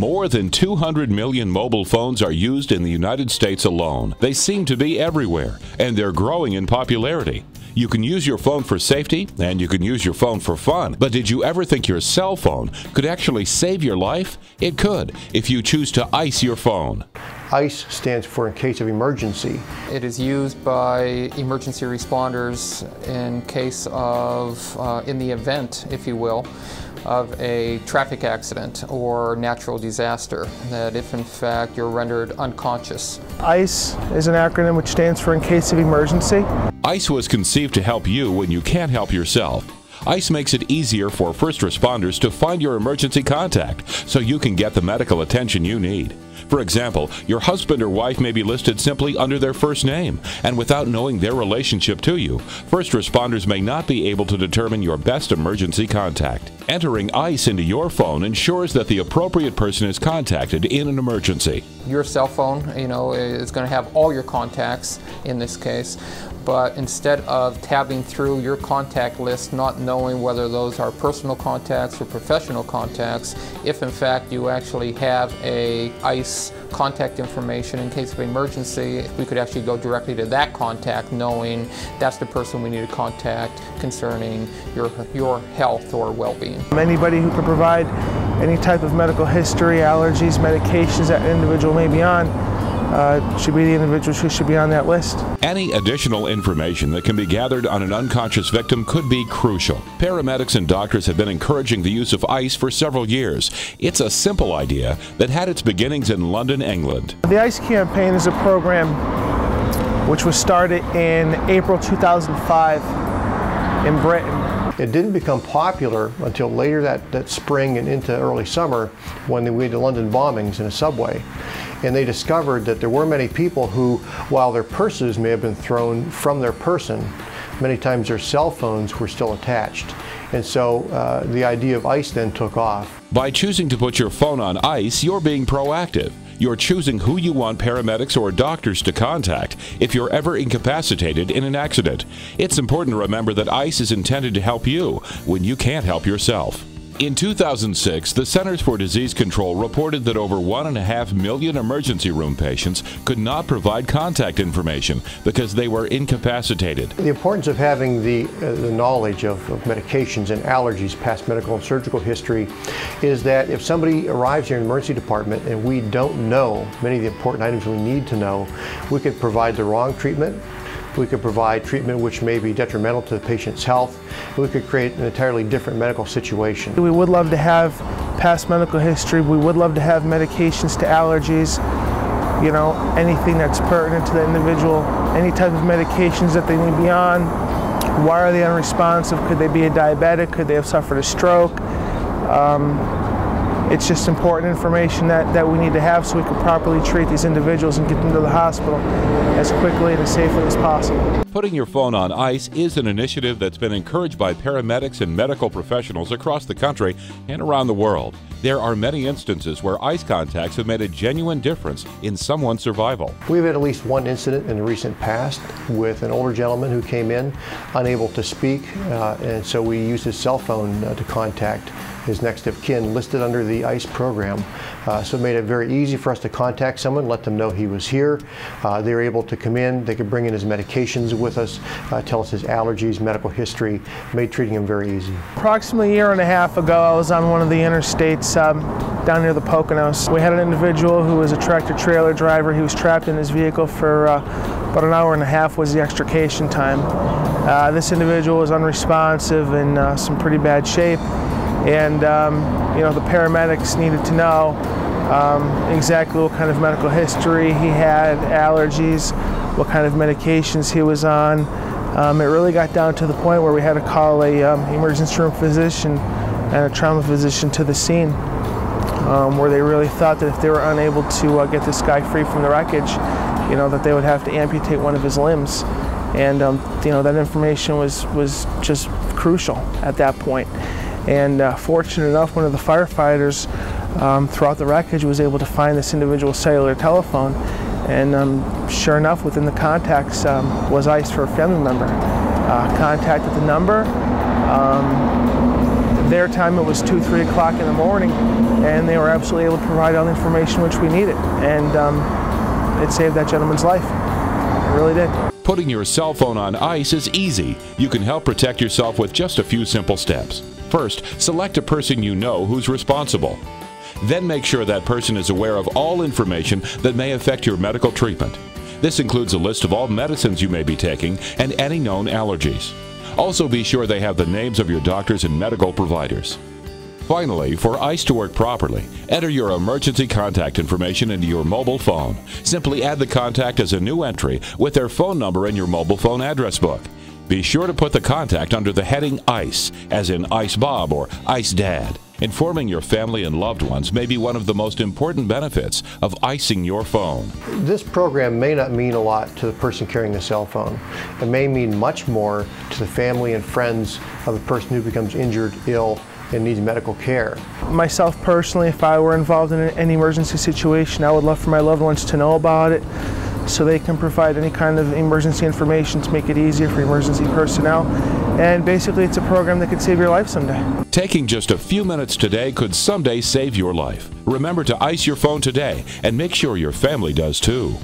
More than 200 million mobile phones are used in the United States alone. They seem to be everywhere, and they're growing in popularity. You can use your phone for safety, and you can use your phone for fun. But did you ever think your cell phone could actually save your life? It could, if you choose to ice your phone. ICE stands for in case of emergency. It is used by emergency responders in case of, in the event, if you will, of a traffic accident or natural disaster, that if in fact you're rendered unconscious. ICE is an acronym which stands for in case of emergency. ICE was conceived to help you when you can't help yourself. ICE makes it easier for first responders to find your emergency contact so you can get the medical attention you need. For example, your husband or wife may be listed simply under their first name, and without knowing their relationship to you, first responders may not be able to determine your best emergency contact. Entering ICE into your phone ensures that the appropriate person is contacted in an emergency. Your cell phone, is going to have all your contacts in this case, but instead of tabbing through your contact list, not knowing whether those are personal contacts or professional contacts, if in fact you actually have a ICE contact information in case of emergency, we could actually go directly to that contact knowing that's the person we need to contact concerning your health or well-being. Anybody who can provide any type of medical history, allergies, medications that an individual may be on should be the individuals who should be on that list. Any additional information that can be gathered on an unconscious victim could be crucial. Paramedics and doctors have been encouraging the use of ICE for several years. It's a simple idea that had its beginnings in London, England. The ICE campaign is a program which was started in April 2005 in Britain. It didn't become popular until later that spring and into early summer when we had the London bombings in a subway. And they discovered that there were many people who, while their purses may have been thrown from their person, many times their cell phones were still attached. And so the idea of ICE then took off. By choosing to put your phone on ICE, you're being proactive. You're choosing who you want paramedics or doctors to contact if you're ever incapacitated in an accident. It's important to remember that ICE is intended to help you when you can't help yourself. In 2006, the Centers for Disease Control reported that over 1.5 million emergency room patients could not provide contact information because they were incapacitated. The importance of having the knowledge of medications and allergies, past medical and surgical history, is that if somebody arrives here in the emergency department and we don't know many of the important items we need to know, we could provide the wrong treatment. We could provide treatment which may be detrimental to the patient's health. We could create an entirely different medical situation. We would love to have past medical history. We would love to have medications to allergies, anything that's pertinent to the individual, any type of medications that they may be on. Why are they unresponsive? Could they be a diabetic? Could they have suffered a stroke? It's just important information that we need to have so we can properly treat these individuals and get them to the hospital as quickly and as safely as possible. Putting your phone on ICE is an initiative that's been encouraged by paramedics and medical professionals across the country and around the world. There are many instances where ICE contacts have made a genuine difference in someone's survival. We've had at least one incident in the recent past with an older gentleman who came in unable to speak, and so we used his cell phone to contact his next of kin listed under the ICE program. So it made it very easy for us to contact someone, let them know he was here. They were able to come in, they could bring in his medications with us, tell us his allergies, medical history, made treating him very easy. Approximately a year and a half ago, I was on one of the interstates down near the Poconos. We had an individual who was a tractor-trailer driver. He was trapped in his vehicle for about an hour and a half was the extrication time. This individual was unresponsive in some pretty bad shape. And the paramedics needed to know exactly what kind of medical history he had, allergies, what kind of medications he was on. It really got down to the point where we had to call a emergency room physician and a trauma physician to the scene, where they really thought that if they were unable to get this guy free from the wreckage, that they would have to amputate one of his limbs. And that information was just crucial at that point. And fortunate enough, one of the firefighters throughout the wreckage was able to find this individual's cellular telephone, and sure enough, within the contacts was ICE for a family member. Contacted the number, their time it was 2, 3 o'clock in the morning, and they were absolutely able to provide all the information which we needed. And it saved that gentleman's life. It really did. Putting your cell phone on ice is easy. You can help protect yourself with just a few simple steps. First, select a person you know who's responsible. Then make sure that person is aware of all information that may affect your medical treatment. This includes a list of all medicines you may be taking and any known allergies. Also be sure they have the names of your doctors and medical providers. Finally, for ICE to work properly, enter your emergency contact information into your mobile phone. Simply add the contact as a new entry with their phone number in your mobile phone address book. Be sure to put the contact under the heading ICE, as in Ice Bob or Ice Dad. Informing your family and loved ones may be one of the most important benefits of icing your phone. This program may not mean a lot to the person carrying the cell phone. It may mean much more to the family and friends of the person who becomes injured, ill, and needs medical care. Myself personally, if I were involved in any emergency situation, I would love for my loved ones to know about it so they can provide any kind of emergency information to make it easier for emergency personnel. And basically, it's a program that could save your life someday. Taking just a few minutes today could someday save your life. Remember to ice your phone today and make sure your family does too.